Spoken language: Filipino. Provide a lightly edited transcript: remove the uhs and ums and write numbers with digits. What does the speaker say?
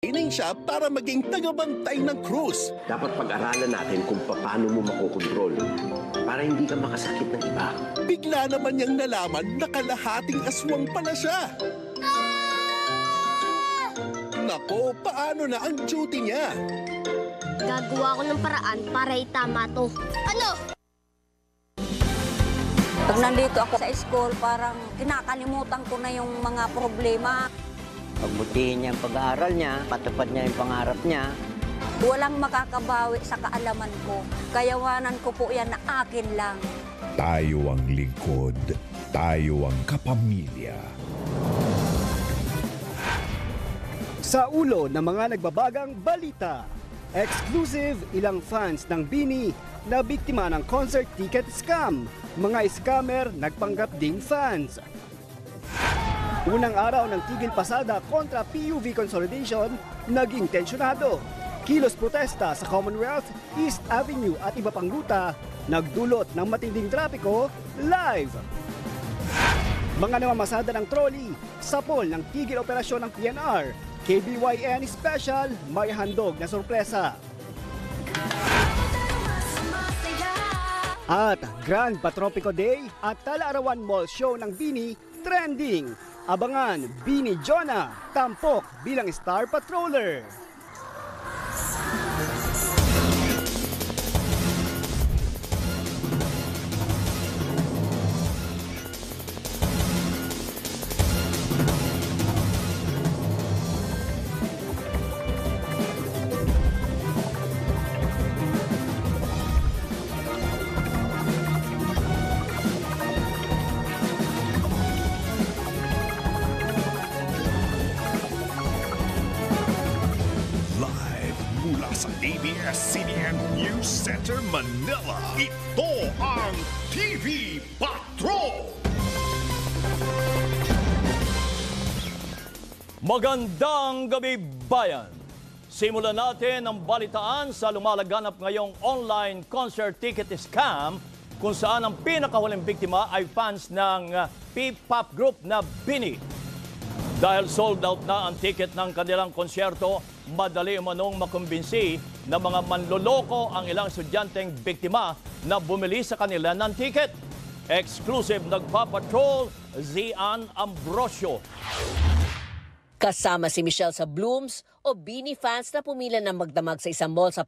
Training siya para maging tagabantay ng cruise. Dapat pag-aralan natin kung paano mo makokontrol para hindi ka makasakit ng iba. Bigla naman niyang nalaman na kalahating aswang pala siya. Nako, paano na ang duty niya? Gagawa ko ng paraan para itama to. Ano? Pag nandito ako sa school, parang kinakalimutan ko na yung mga problema. Pagbutihin niya ang pag-aaral niya, patupad niya yung pangarap niya. Walang makakabawi sa kaalaman ko. Kayawanan ko po yan na akin lang. Tayo ang lingkod, tayo ang kapamilya. Sa ulo ng mga nagbabagang balita, exclusive ilang fans ng BINI na biktima ng concert ticket scam. Mga scammer nagpanggap ding fans. Unang araw ng tigil pasada kontra PUV consolidation, naging tensyonado. Kilos protesta sa Commonwealth, East Avenue at iba pang ruta, nagdulot ng matinding trapiko live. Mga namamasada ng trolley, sapol ng tigil operasyon ng PNR, KBYN Special, may handog na sorpresa. At Grand Patropico Day at Talaarawan Mall Show ng BINI trending. Abangan BINI Jonah, tampok bilang Star Patroller. Mula sa ABS-CBN News Center, Manila, ito ang TV Patrol! Magandang gabi, bayan! Simulan natin ang balitaan sa lumalaganap ngayong online concert ticket scam kung saan ang pinakahuling biktima ay fans ng P-pop group na BINI. Dahil sold out na ang ticket ng kanilang konsyerto, madali umanong makumbinsi na mga manloloko ang ilang estudyanteng biktima na bumili sa kanila ng ticket. Exclusive nagpapatrol, Zian Ambrosio. Kasama si Michelle sa Blooms o BINI fans na pumila ng magdamag sa isang mall sa